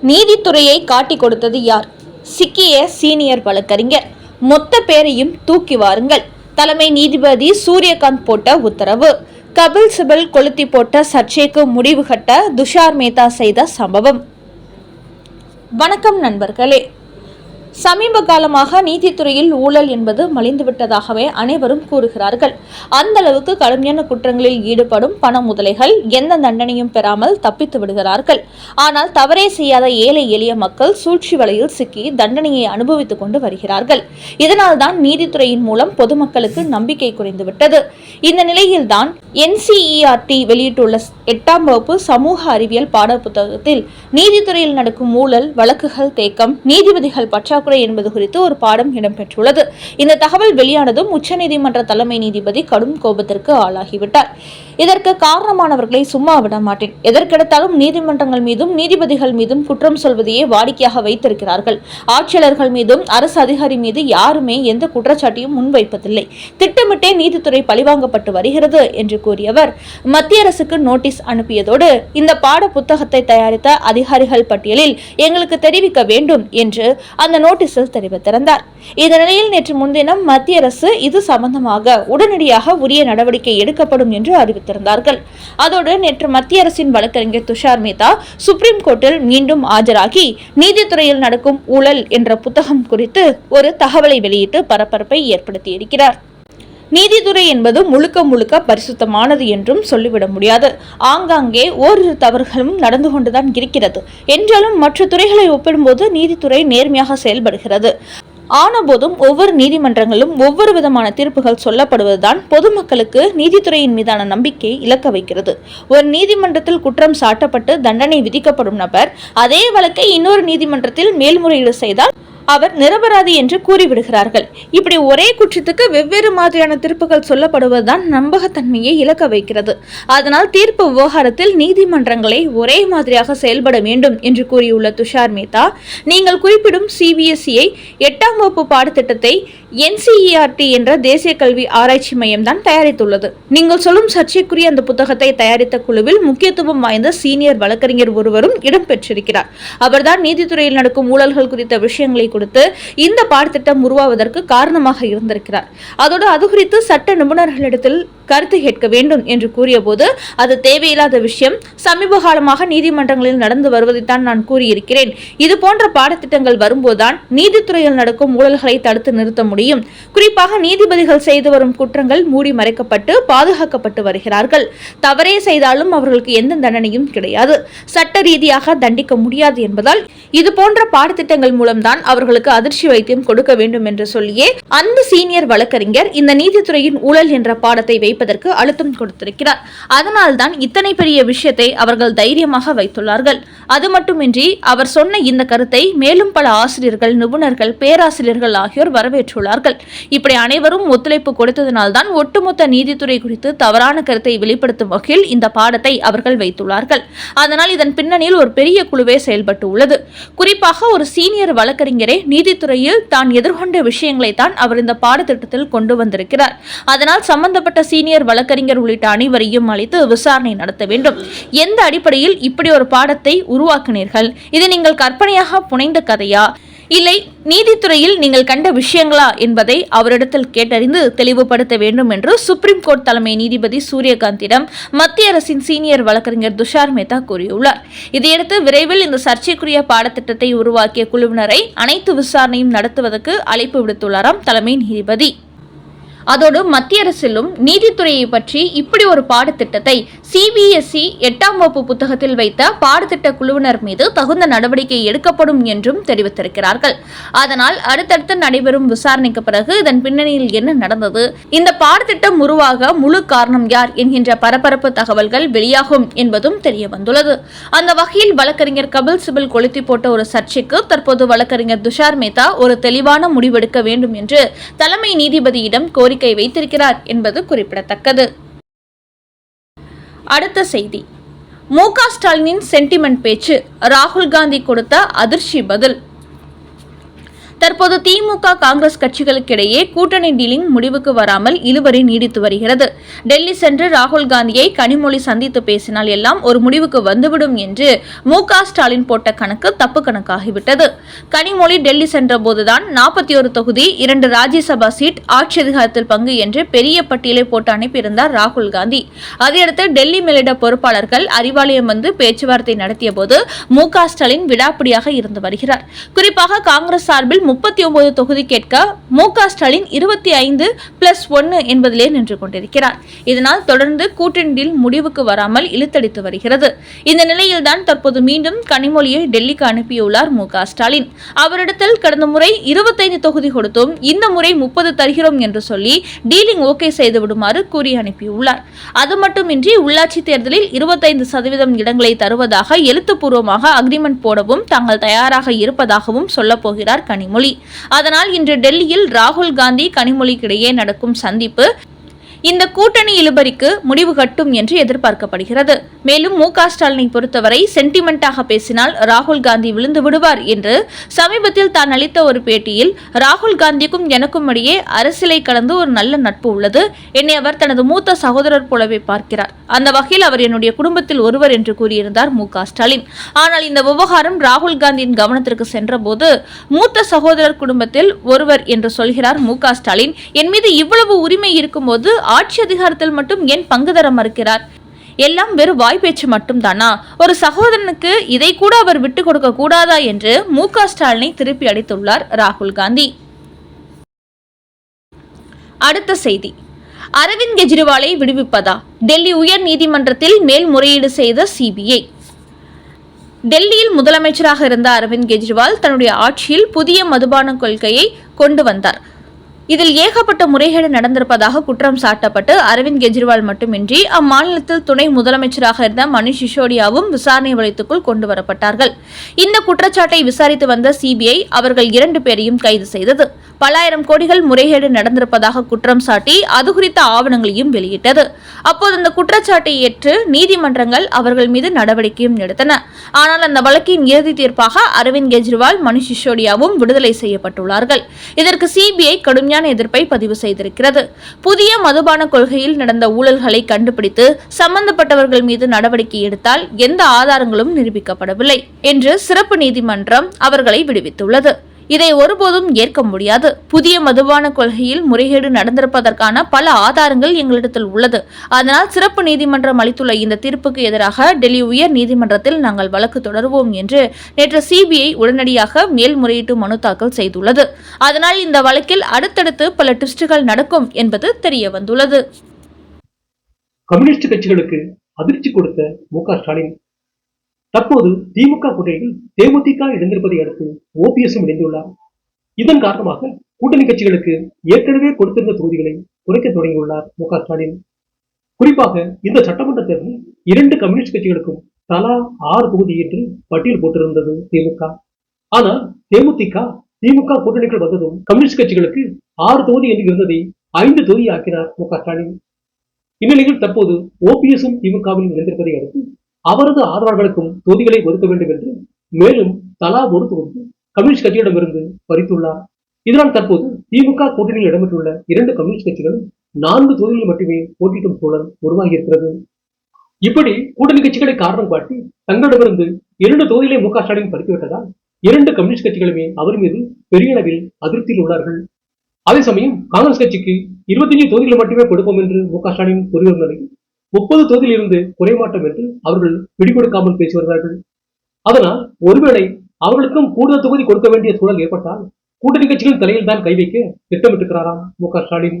நீதித்துறையை காட்டிக் கொடுத்தது யார்? சிக்கிய சீனியர் வழக்கறிஞர். மொத்த பேரையும் தூக்கி வாருங்கள். தலைமை நீதிபதி சூரியகாந்த் போட்ட உத்தரவு. கபில் சிபல் கொளுத்தி போட்ட சர்ச்சைக்கு முடிவு கட்ட துஷார் மேத்தா செய்த சம்பவம். வணக்கம் நண்பர்களே. சமீப காலமாக நீதித்துறையில் ஊழல் என்பது மலிந்துவிட்டதாகவே அனைவரும் கூறுகிறார்கள். அந்த அளவுக்கு கடுமையான குற்றங்களில் ஈடுபடும் பண முதலைகள் எந்த தண்டனையும் பெறாமல் தப்பித்து விடுகிறார்கள். ஆனால் தவறே செய்யாத ஏழை எளிய மக்கள் சூழ்ச்சி வலையில் சிக்கி தண்டனையை அனுபவித்துக் கொண்டு வருகிறார்கள். இதனால் தான் நீதித்துறையின் மூலம் பொதுமக்களுக்கு நம்பிக்கை குறைந்துவிட்டது. இந்த நிலையில்தான் NCERT வெளியிட்டுள்ள 8ஆம் வகுப்பு சமூக அறிவியல் பாட புத்தகத்தில் நீதித்துறையில் நடக்கும் ஊழல், வழக்குகள் தேக்கம், நீதிபதிகள் பற்றாக்குறை என்பது குறித்து ஒரு பாடம் இடம்பெற்றுள்ளது. இந்த தகவல் வெளியானதும் உச்சநீதிமன்ற தலைமை நீதிபதி கடும் கோபத்திற்கு ஆளாகிவிட்டார். இதற்கு காரணமானவர்களை சும்மா விட மாட்டேன். எதற்கெடுத்தாலும் நீதிமன்றங்கள் மீதும் நீதிபதிகள் மீதும் குற்றம் சொல்வதையே வாடிக்கையாக வைத்திருக்கிறார்கள். ஆட்சியாளர்கள் மீதும் அரசு அதிகாரி மீது யாருமே எந்த குற்றச்சாட்டையும் முன்வைப்பதில்லை. திட்டமிட்டே நீதித்துறை பழிவாங்கப்பட்டு வருகிறது என்று கூறியவர் மத்திய அரசுக்கு நோட்டீஸ் அனுப்பியதோடு இந்த பாட புத்தகத்தை தயாரித்த அதிகாரிகள் பட்டியலில் எங்களுக்கு தெரிவிக்க வேண்டும் என்று அந்த நோட்டீஸில் தெரிவித்திருந்தார். இந்த நிலையில் நேற்று முன்தினம் மத்திய அரசு இது சம்பந்தமாக உடனடியாக உரிய நடவடிக்கை எடுக்கப்படும் என்று அறிவித்திருந்தார்கள். அதோடு நேற்று மத்திய அரசின் வழக்கறிஞர் துஷார் மேத்தா சுப்ரீம் கோர்ட்டில் மீண்டும் ஆஜராகி நீதித்துறையில் நடக்கும் ஊழல் என்ற புத்தகம் குறித்து ஒரு தகவலை வெளியிட்டு பரபரப்பை ஏற்படுத்தியிருக்கிறார். நீதித்துறை என்பது முழுக்க முழுக்க பரிசுத்தமானது என்றும் சொல்லிவிட முடியாது. ஆங்காங்கே ஓரிரு தவறுகளும் நடந்து கொண்டுதான் இருக்கிறது. என்றாலும் மற்ற துறைகளை ஒப்பிடும்போது நீதித்துறை நேர்மையாக செயல்படுகிறது. ஆனபோதும் ஒவ்வொரு நீதிமன்றங்களும் ஒவ்வொரு விதமான தீர்ப்புகள் சொல்லப்படுவதுதான் பொதுமக்களுக்கு நீதித்துறையின் மீதான நம்பிக்கை இழக்க வைக்கிறது. ஒரு நீதிமன்றத்தில் குற்றம் சாட்டப்பட்டு தண்டனை விதிக்கப்படும் நபர் அதே வழக்கை இன்னொரு நீதிமன்றத்தில் மேல்முறையீடு செய்தால் அவர் நிரபராதி என்று கூறிவிடுகிறார்கள். இப்படி ஒரே குற்றத்துக்கு வெவ்வேறு மாதிரியான தீர்ப்புகள் சொல்லப்படுவதுதான் நம்பகத்தன்மையை இழக்க வைக்கிறது. அதனால் தீர்ப்பு விவகாரத்தில் நீதிமன்றங்களை ஒரே மாதிரியாக செயல்பட வேண்டும் என்று கூறியுள்ள துஷார் மேத்தா, நீங்கள் குறிப்பிடும் CBSE 8ஆம் வகுப்பு பாடத்திட்டத்தை NCERT என்ற தேசிய கல்வி ஆராய்ச்சி மையம் தான் தயாரித்துள்ளது. நீங்கள் சொல்லும் சர்ச்சைக்குரிய அந்த புத்தகத்தை தயாரித்த குழுவில் முக்கியத்துவம் வாய்ந்த சீனியர் வழக்கறிஞர் ஒருவரும் இடம்பெற்றிருக்கிறார். அவர்தான் நீதித்துறையில் நடக்கும் ஊழல்கள் குறித்த விஷயங்களை கொடுத்து இந்த பாடத்திட்டம் உருவாவதற்கு காரணமாக இருந்திருக்கிறார். அதோடு அது குறித்து சட்ட நிபுணர்களிடத்தில் கருத்து கேட்க வேண்டும் என்று கூறிய போது அது தேவையில்லாத விஷயம். சமீப காலமாக நீதிமன்றங்களில் நடந்து வருவதைத்தான் நான் கூறியிருக்கிறேன். இது போன்ற பாடத்திட்டங்கள் வரும்போதுதான் நீதித்துறையில் நடக்கும் ஊழல்களை தடுத்து நிறுத்த முடியும். குறிப்பாக நீதிபதிகள் செய்து வரும் குற்றங்கள் மூடி மறைக்கப்பட்டு பாதுகாக்கப்பட்டு வருகிறார்கள். தவறே செய்தாலும் அவர்களுக்கு எந்த தண்டனையும் கிடையாது. சட்ட ரீதியாக தண்டிக்க முடியாது என்பதால் இது போன்ற பாடத்திட்டங்கள் மூலம்தான் அவர்களுக்கு அதிர்ச்சி வைத்தியம் கொடுக்க வேண்டும் என்று சொல்லியே அந்த சீனியர் வழக்கறிஞர் இந்த நீதித்துறையின் ஊழல் என்ற பாடத்தை வைப்பதற்கு அழுத்தம் கொடுத்திருக்கிறார். அதனால்தான் இத்தனை பெரிய விஷயத்தை அவர்கள் தைரியமாக வைத்துள்ளார்கள். அது மட்டுமின்றி அவர் சொன்ன இந்த கருத்தை மேலும் பல ஆசிரியர்கள், நிபுணர்கள், பேராசிரியர்கள் ஆகியோர் வரவேற்றுள்ளார்கள். இப்படி அனைவரும் ஒத்துழைப்பு கொடுத்ததனால்தான் ஒட்டுமொத்த நீதித்துறை குறித்து தவறான கருத்தை வெளிப்படுத்தும் வகையில் இந்த பாடத்தை அவர்கள் வைத்துள்ளார்கள். அதனால் இதன் பின்னணியில் ஒரு பெரிய குழுவே செயல்பட்டு உள்ளது. குறிப்பாக ஒரு சீனியர் வழக்கறிஞரே நீதித்துறையில் தான் எதிர்கொண்ட விஷயங்களை தான் அவர் இந்த பாடத்திட்டத்தில் கொண்டு வந்திருக்கிறார். அதனால் சம்பந்தப்பட்ட சீனியர் வழக்கறிஞர் உள்ளிட்ட அனைவரையும் அழைத்து விசாரணை நடத்த வேண்டும். எந்த அடிப்படையில் இப்படி ஒரு பாடத்தை உருவாக்கினீர்கள்? இது நீங்கள் கற்பனையாக புனைந்த கதையா, இல்லை நீதித்துறையில் நீங்கள் கண்ட விஷயங்களா என்பதை அவரிடத்தில் கேட்டறிந்து தெளிவுபடுத்த வேண்டும் என்று சுப்ரீம் கோர்ட் தலைமை நீதிபதி சூரியகாந்திடம் மத்திய அரசின் சீனியர் வழக்கறிஞர் துஷார் மேத்தா கூறியுள்ளார். இதையடுத்து விரைவில் இந்த சர்ச்சைக்குரிய பாடத்திட்டத்தை உருவாக்கிய குழுவினரை அனைத்து விசாரணையும் நடத்துவதற்கு அழைப்பு விடுத்துள்ளாராம் தலைமை நீதிபதி. அதோடு மத்திய அரசிலும் நீதித்துறையை பற்றி இப்படி ஒரு பாடத்திட்டத்தை CBSE 8ஆம் வகுப்பு புத்தகத்தில் வைத்த பாடத்திட்ட குழுவினர் மீது தகுந்த நடவடிக்கை எடுக்கப்படும் என்றும் தெரிவித்திருக்கிறார்கள். அதனால் அடுத்தடுத்து நடைபெறும் விசாரணைக்கு பிறகு இதன் பின்னணியில் என்ன நடந்தது, இந்த பாடத்திட்டம் உருவாக முழு காரணம் யார் என்கின்ற பரபரப்பு தகவல்கள் வெளியாகும் என்பதும் தெரிய வந்துள்ளது. அந்த வகையில் வழக்கறிஞர் கபில் சிபல் கொளுத்தி போட்ட ஒரு சர்ச்சைக்கு தற்போது வழக்கறிஞர் துஷார் மேத்தா ஒரு தெளிவான முடிவெடுக்க வேண்டும் என்று தலைமை நீதிபதியிடம் கோரிக்கை வைத்திருக்கிறார் என்பது குறிப்பிடத்தக்கது. அடுத்த செய்தி, மு.க. ஸ்டாலினின் சென்டிமெண்ட் பேச்சு, ராகுல் காந்தி கொடுத்த அதிர்ச்சி பதில். தற்போது திமுக காங்கிரஸ் கட்சிகளுக்கிடையே கூட்டணி டீலிங் முடிவுக்கு வராமல் இழுபறி நீடித்து வருகிறது. டெல்லி சென்று ராகுல் காந்தியை கனிமொழி சந்தித்து பேசினால் எல்லாம் ஒரு முடிவுக்கு வந்துவிடும் என்று மு.க. ஸ்டாலின் போட்ட கணக்கு தப்பு கணக்காகிவிட்டது. கனிமொழி டெல்லி சென்றபோதுதான் 41 தொகுதி 2 ராஜ்யசபா சீட் ஆட்சி அதிகாரத்தில் பங்கு என்று பெரிய பட்டியலை போட்டு அனுப்பியிருந்தார் ராகுல் காந்தி. அதையடுத்து டெல்லி மேலிட பொறுப்பாளர்கள் அறிவாலயம் வந்து பேச்சுவார்த்தை நடத்திய போது மு.க. ஸ்டாலின் விடாப்பிடியாக இருந்து வருகிறார். குறிப்பாக காங்கிரஸ் சார்பில் 39 தொகுதி கேட்க மு.க. ஸ்டாலின் 25+1 என்பதிலே நின்று கொண்டிருக்கிறார். இதனால் தொடர்ந்து கூட்டணியில் முடிவுக்கு வராமல் இழுத்தடித்து வருகிறது. இந்த நிலையில்தான் தற்போது மீண்டும் கனிமொழியை டெல்லிக்கு அனுப்பியுள்ளார் மு.க. ஸ்டாலின். அவரிடத்தில் கடந்த முறை 25 தொகுதி கொடுத்தோம், இந்த முறை 30 தருகிறோம் என்று சொல்லி டீலிங் ஓகே செய்து விடுமாறு கூறி அனுப்பியுள்ளார். அது மட்டுமின்றி உள்ளாட்சி தேர்தலில் 25% இடங்களை தருவதாக எழுத்துப்பூர்வமாக அக்ரிமெண்ட் போடவும் தாங்கள் தயாராக இருப்பதாகவும் சொல்லப் போகிறார் கனிமொழி. அதனால் இன்று டெல்லியில் ராகுல் காந்தி கனிமொழிக்கிடையே நடக்கும் சந்திப்பு இந்த கூட்டணி இழுபறிக்கு முடிவு கட்டும் என்று எதிர்பார்க்கப்படுகிறது. மேலும் மு.க. ஸ்டாலினை பொறுத்தவரை சென்டிமெண்டாக பேசினால் ராகுல் காந்தி விழுந்து விடுவார் என்று சமீபத்தில் தான் அளித்த ஒரு பேட்டியில், ராகுல் காந்திக்கும் எனக்கும் இடையே அரசியலை கடந்து ஒரு நல்ல நட்பு உள்ளது, என்னை அவர் தனது மூத்த சகோதரர் போலவே பார்க்கிறார், அந்த வகையில் அவர் என்னுடைய குடும்பத்தில் ஒருவர் என்று கூறியிருந்தார் மு.க. ஸ்டாலின். ஆனால் இந்த விவகாரம் ராகுல் காந்தியின் கவனத்திற்கு சென்றபோது மூத்த சகோதரர் குடும்பத்தில் ஒருவர் என்று சொல்கிறார் மு.க. ஸ்டாலின். என் மீது இவ்வளவு உரிமை இருக்கும்போது ஆட்சி அதிகாரத்தில் மட்டும் ஏன் பங்கு தர மறுக்கிறார்? எல்லாம் வெறும் வாய்ப்பேச்சு மட்டும் தானா? ஒரு சகோதரனுக்கு இதை கூட அவர் விட்டுக் கொடுக்க கூடாதா என்று மு.க. ஸ்டாலினை திருப்பி அடித்துள்ளார் ராகுல் காந்தி. அடுத்த செய்தி, அரவிந்த் கெஜ்ரிவாலை விடுவிப்பதா? டெல்லி உயர் நீதிமன்றத்தில் மேல்முறையீடு செய்த சிபிஐ. டெல்லியில் முதலமைச்சராக இருந்த அரவிந்த் கெஜ்ரிவால் தன்னுடைய ஆட்சியில் புதிய மதுபான கொள்கையை கொண்டு வந்தார். இதில் ஏகப்பட்ட முறைகேடு நடந்திருப்பதாக குற்றம் சாட்டப்பட்டு அரவிந்த் கெஜ்ரிவால் மட்டுமின்றி அம்மாநிலத்தில் துணை முதலமைச்சராக இருந்த மணிஷ் சிசோடியாவும் விசாரணை வளையத்துக்குள் கொண்டு வரப்பட்டார்கள். இந்த குற்றச்சாட்டை விசாரித்து வந்த சிபிஐ அவர்கள் 2 பேரையும் கைது செய்தது. பல ஆயிரம் கோடிகள் முறைகேடு நடந்திருப்பதாக குற்றம் சாட்டி அது குறித்த ஆவணங்களையும் வெளியிட்டது. அப்போது அந்த குற்றச்சாட்டை ஏற்று நீதிமன்றங்கள் அவர்கள் மீது நடவடிக்கையும் எடுத்தன. ஆனால் அந்த வழக்கின் இறுதி தீர்ப்பாக அரவிந்த் கெஜ்ரிவால் மணிஷ் சிசோடியாவும் விடுதலை செய்யப்பட்டுள்ளார்கள். இதற்கு சிபிஐ கடுமையான எதிர்ப்பை பதிவு செய்திருக்கிறது. புதிய மதுபான கொள்கையில் நடந்த ஊழல்களை கண்டுபிடித்து சம்பந்தப்பட்டவர்கள் மீது நடவடிக்கை எடுத்தால் எந்த ஆதாரங்களும் நிரூபிக்கப்படவில்லை என்று சிறப்பு நீதிமன்றம் அவர்களை விடுவித்துள்ளது. இதை ஒருபோதும் ஏற்க முடியாது. புதிய மதுபான கொள்கையில் முறைகேடு நடந்திருப்பதற்கான பல ஆதாரங்கள் எங்களிடத்தில் உள்ளது. அதனால் சிறப்பு நீதிமன்றம் அளித்துள்ள இந்த தீர்ப்புக்கு எதிராக டெல்லி உயர் நீதிமன்றத்தில் நாங்கள் வழக்கு தொடருவோம் என்று நேற்று சிபிஐ உடனடியாக மேல்முறையீட்டு மனு தாக்கல் செய்துள்ளது. அதனால் இந்த வழக்கில் அடுத்தடுத்து பல ட்விஸ்டுகள் நடக்கும் என்பது தெரிய வந்துள்ளது. கம்யூனிஸ்ட் கட்சிகளுக்கு அதிர்ச்சி கொடுத்த மு.க. ஸ்டாலின் தற்போது திமுக கூட்டணியில் தேமுதிக இணைந்திருப்பதை அடுத்து ஓபிஎஸும் இணைந்துள்ளார். இதன் காரணமாக கூட்டணி கட்சிகளுக்கு ஏற்கனவே கொடுத்திருந்த தொகுதிகளை குறைக்க தொடங்கியுள்ளார் மு.க. ஸ்டாலின். குறிப்பாக இந்த சட்டமன்ற தேர்தலில் 2 கம்யூனிஸ்ட் கட்சிகளுக்கும் தலா 6 தொகுதி என்று பட்டியல் போட்டிருந்தது திமுக. ஆனால் தேமுதிக திமுக கூட்டணிகள் வந்ததும் கம்யூனிஸ்ட் கட்சிகளுக்கு 6 தொகுதி என்று இருந்ததை 5 தொகுதி ஆக்கினார் மு.க. ஸ்டாலின். இந்நிலையில் தற்போது ஓபிஎஸும் திமுகவில் இணைந்திருப்பதை அடுத்து அவரது ஆதரவாளர்களுக்கும் தொகுதிகளை ஒதுக்க வேண்டும் என்று மேலும் தலா 1 தொகுதி கம்யூனிஸ்ட் கட்சியிடமிருந்து பறித்துள்ளார். இதனால் தற்போது திமுக கூட்டணியில் இடம்பெற்றுள்ள 2 கம்யூனிஸ்ட் கட்சிகளும் 4 தொகுதிகளில் மட்டுமே போட்டியிடும் சூழல் உருவாகியிருக்கிறது. இப்படி கூட்டணி கட்சிகளை காரணம் காட்டி தங்களிடமிருந்து 2 தொகுதிகளை மு.க. ஸ்டாலின் பறித்துவிட்டதால் 2 கம்யூனிஸ்ட் கட்சிகளுமே அவர் மீது பெரிய அளவில் அதிருப்தியில் உள்ளார்கள். அதே சமயம் காங்கிரஸ் கட்சிக்கு 25 தொகுதிகளை மட்டுமே கொடுப்போம் என்று மு.க. ஸ்டாலின் கூறிவரும் நிலையில் 30 தொகுதியில் இருந்து குறைமாட்டம் என்று அவர்கள் பிடிகொடுக்காமல் பேசி வருகிறார்கள். அதனால் ஒருவேளை அவர்களுக்கும் கூடுதல் தொகுதி கொடுக்க வேண்டிய சூழல் ஏற்பட்டால் கூட்டணி கட்சிகளின் தலையில் தான் கை வைக்க திட்டமிட்டிருக்கிறாராம் மு.க. ஸ்டாலின்.